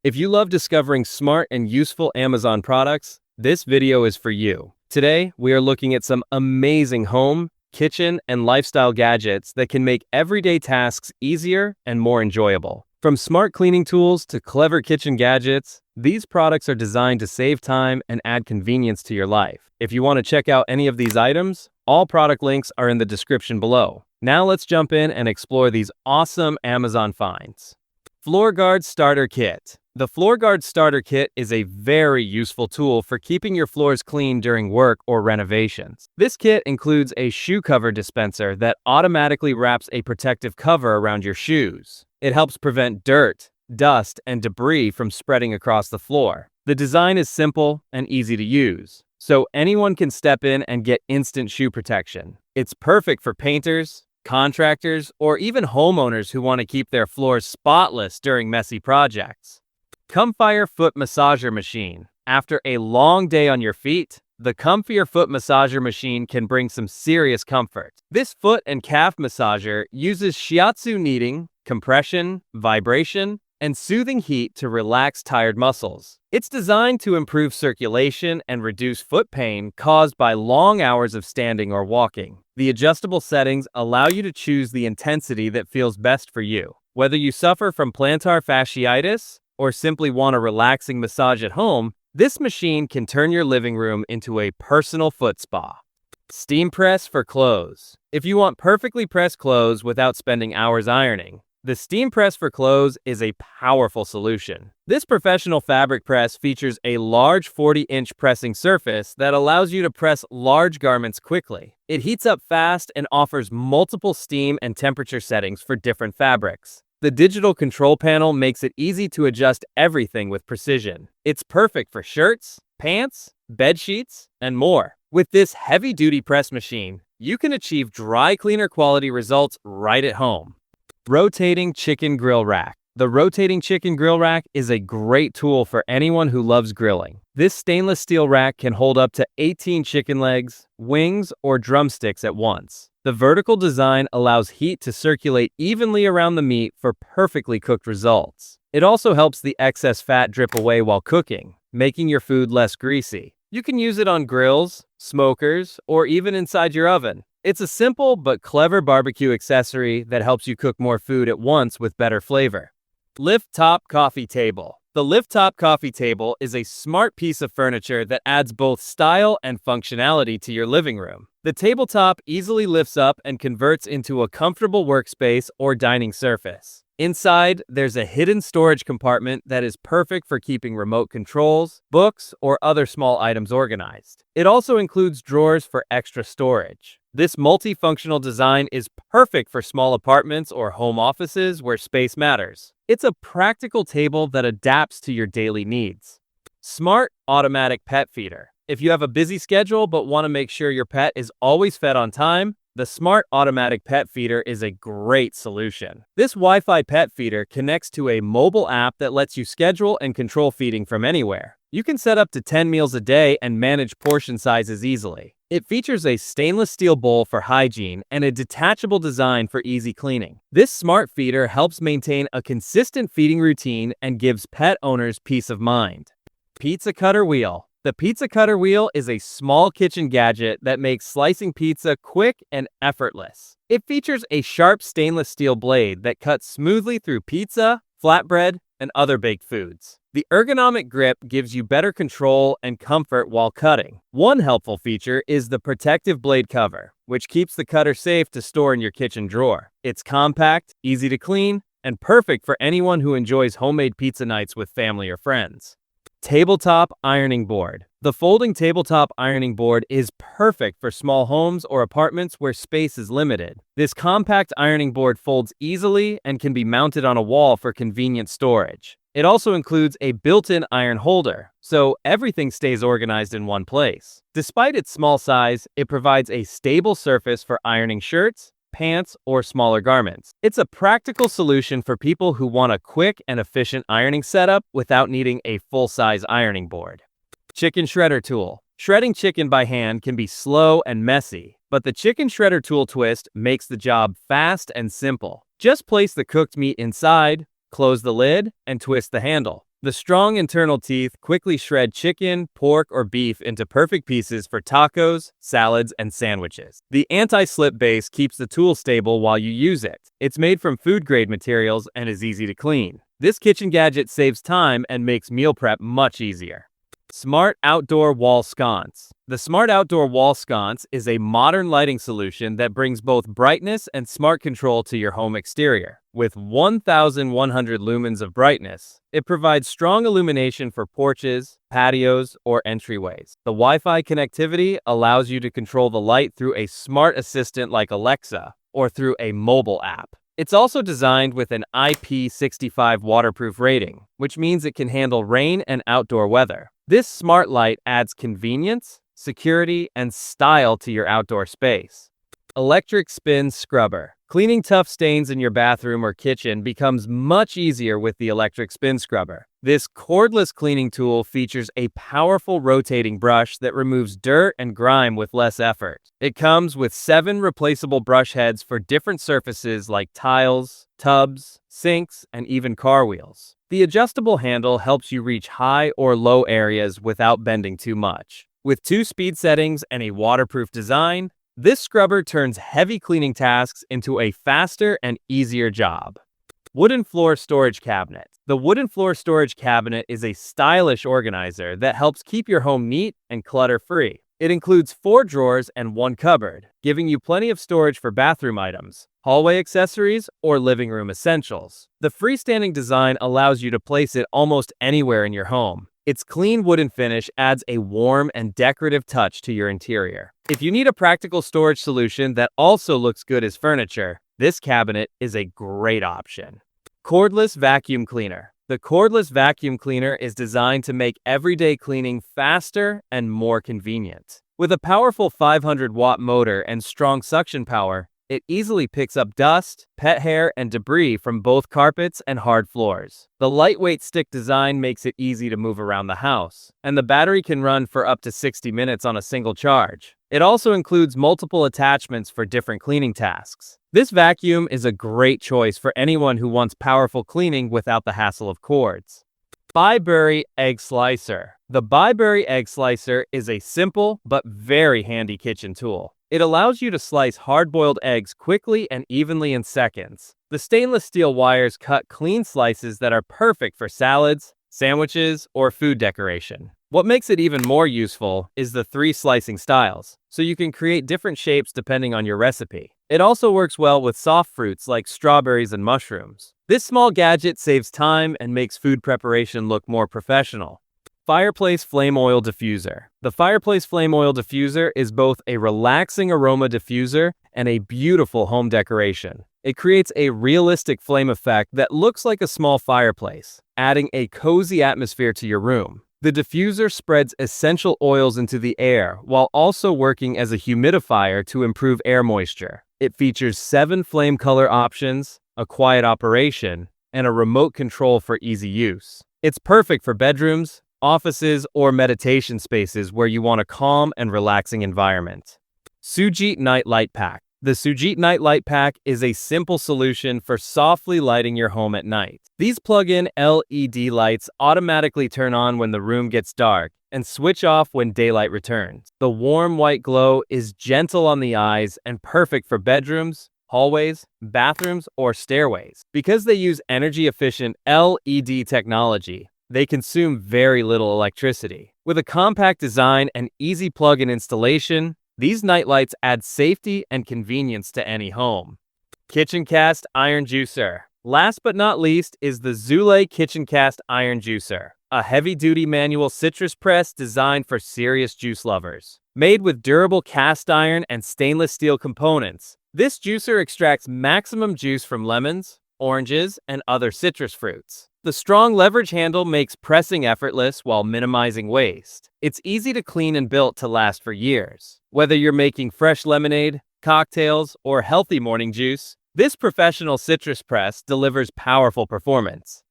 If you love discovering smart and useful Amazon products, this video is for you. Today, we are looking at some amazing home, kitchen, and lifestyle gadgets that can make everyday tasks easier and more enjoyable. From smart cleaning tools to clever kitchen gadgets, these products are designed to save time and add convenience to your life. If you want to check out any of these items, all product links are in the description below. Now let's jump in and explore these awesome Amazon finds. Floor Guard Starter Kit. The Floor Guard Starter Kit is a very useful tool for keeping your floors clean during work or renovations. This kit includes a shoe cover dispenser that automatically wraps a protective cover around your shoes. It helps prevent dirt, dust, and debris from spreading across the floor. The design is simple and easy to use, so anyone can step in and get instant shoe protection. It's perfect for painters, contractors, or even homeowners who want to keep their floors spotless during messy projects. Comfier Foot Massager Machine. After a long day on your feet, the Comfier Foot Massager Machine can bring some serious comfort. This foot and calf massager uses shiatsu kneading, compression, vibration, and soothing heat to relax tired muscles. It's designed to improve circulation and reduce foot pain caused by long hours of standing or walking. The adjustable settings allow you to choose the intensity that feels best for you. Whether you suffer from plantar fasciitis or simply want a relaxing massage at home, this machine can turn your living room into a personal foot spa. Steam press for clothes. If you want perfectly pressed clothes without spending hours ironing, the steam press for clothes is a powerful solution. This professional fabric press features a large 40-inch pressing surface that allows you to press large garments quickly. It heats up fast and offers multiple steam and temperature settings for different fabrics. The digital control panel makes it easy to adjust everything with precision. It's perfect for shirts, pants, bed sheets, and more. With this heavy-duty press machine, you can achieve dry cleaner quality results right at home. Rotating Chicken Grill Rack. The rotating chicken grill rack is a great tool for anyone who loves grilling. This stainless steel rack can hold up to 18 chicken legs, wings, or drumsticks at once. The vertical design allows heat to circulate evenly around the meat for perfectly cooked results. It also helps the excess fat drip away while cooking, making your food less greasy. You can use it on grills, smokers, or even inside your oven. It's a simple but clever barbecue accessory that helps you cook more food at once with better flavor. Lift Top Coffee Table. The Lift Top Coffee Table is a smart piece of furniture that adds both style and functionality to your living room. The tabletop easily lifts up and converts into a comfortable workspace or dining surface. Inside, there's a hidden storage compartment that is perfect for keeping remote controls, books, or other small items organized. It also includes drawers for extra storage. This multifunctional design is perfect for small apartments or home offices where space matters. It's a practical table that adapts to your daily needs. Smart Automatic Pet Feeder. If you have a busy schedule but want to make sure your pet is always fed on time, the Smart Automatic Pet Feeder is a great solution. This Wi-Fi pet feeder connects to a mobile app that lets you schedule and control feeding from anywhere. You can set up to 10 meals a day and manage portion sizes easily. It features a stainless steel bowl for hygiene and a detachable design for easy cleaning. This smart feeder helps maintain a consistent feeding routine and gives pet owners peace of mind. Pizza Cutter Wheel. The Pizza Cutter Wheel is a small kitchen gadget that makes slicing pizza quick and effortless. It features a sharp stainless steel blade that cuts smoothly through pizza, flatbread, and other baked foods. The ergonomic grip gives you better control and comfort while cutting. One helpful feature is the protective blade cover, which keeps the cutter safe to store in your kitchen drawer. It's compact, easy to clean, and perfect for anyone who enjoys homemade pizza nights with family or friends. Tabletop Ironing Board. The folding tabletop ironing board is perfect for small homes or apartments where space is limited. This compact ironing board folds easily and can be mounted on a wall for convenient storage. It also includes a built-in iron holder, so everything stays organized in one place. Despite its small size, it provides a stable surface for ironing shirts, pants, or smaller garments. It's a practical solution for people who want a quick and efficient ironing setup without needing a full-size ironing board. Chicken Shredder Tool. Shredding chicken by hand can be slow and messy, but the Chicken Shredder Tool twist makes the job fast and simple. Just place the cooked meat inside, close the lid, and twist the handle. The strong internal teeth quickly shred chicken, pork, or beef into perfect pieces for tacos, salads, and sandwiches. The anti-slip base keeps the tool stable while you use it. It's made from food-grade materials and is easy to clean. This kitchen gadget saves time and makes meal prep much easier. Smart Outdoor Wall Sconce. The Smart Outdoor Wall Sconce is a modern lighting solution that brings both brightness and smart control to your home exterior. With 1,100 lumens of brightness, it provides strong illumination for porches, patios, or entryways. The Wi-Fi connectivity allows you to control the light through a smart assistant like Alexa or through a mobile app. It's also designed with an IP65 waterproof rating, which means it can handle rain and outdoor weather. This smart light adds convenience, security, and style to your outdoor space. Electric Spin Scrubber. Cleaning tough stains in your bathroom or kitchen becomes much easier with the electric spin scrubber. This cordless cleaning tool features a powerful rotating brush that removes dirt and grime with less effort. It comes with 7 replaceable brush heads for different surfaces like tiles, tubs, sinks, and even car wheels. The adjustable handle helps you reach high or low areas without bending too much. With 2 speed settings and a waterproof design, this scrubber turns heavy cleaning tasks into a faster and easier job. Wooden Floor Storage Cabinet. The wooden floor storage cabinet is a stylish organizer that helps keep your home neat and clutter-free. It includes 4 drawers and 1 cupboard, giving you plenty of storage for bathroom items, hallway accessories, or living room essentials. The freestanding design allows you to place it almost anywhere in your home. Its clean wooden finish adds a warm and decorative touch to your interior. If you need a practical storage solution that also looks good as furniture, this cabinet is a great option. Cordless Vacuum Cleaner. The cordless vacuum cleaner is designed to make everyday cleaning faster and more convenient. With a powerful 500-watt motor and strong suction power, it easily picks up dust, pet hair, and debris from both carpets and hard floors. The lightweight stick design makes it easy to move around the house, and the battery can run for up to 60 minutes on a single charge. It also includes multiple attachments for different cleaning tasks. This vacuum is a great choice for anyone who wants powerful cleaning without the hassle of cords. Byberry Egg Slicer. The Byberry Egg Slicer is a simple but very handy kitchen tool. It allows you to slice hard-boiled eggs quickly and evenly in seconds. The stainless steel wires cut clean slices that are perfect for salads, sandwiches, or food decoration. What makes it even more useful is the 3 slicing styles, so you can create different shapes depending on your recipe. It also works well with soft fruits like strawberries and mushrooms. This small gadget saves time and makes food preparation look more professional. Fireplace Flame Oil Diffuser. The Fireplace Flame Oil Diffuser is both a relaxing aroma diffuser and a beautiful home decoration. It creates a realistic flame effect that looks like a small fireplace, adding a cozy atmosphere to your room. The diffuser spreads essential oils into the air while also working as a humidifier to improve air moisture. It features 7 flame color options, a quiet operation, and a remote control for easy use. It's perfect for bedrooms, offices, or meditation spaces where you want a calm and relaxing environment. Sujit Night Light Pack. The Sujit Night Light Pack is a simple solution for softly lighting your home at night. These plug-in LED lights automatically turn on when the room gets dark and switch off when daylight returns. The warm white glow is gentle on the eyes and perfect for bedrooms, hallways, bathrooms, or stairways. Because they use energy-efficient LED technology, they consume very little electricity. With a compact design and easy plug-in installation, these nightlights add safety and convenience to any home. Kitchen Cast Iron Juicer. Last but not least is the Zule Kitchen Cast Iron Juicer, a heavy-duty manual citrus press designed for serious juice lovers. Made with durable cast iron and stainless steel components, this juicer extracts maximum juice from lemons, oranges, and other citrus fruits. The strong leverage handle makes pressing effortless while minimizing waste. It's easy to clean and built to last for years. Whether you're making fresh lemonade, cocktails, or healthy morning juice, this professional citrus press delivers powerful performance.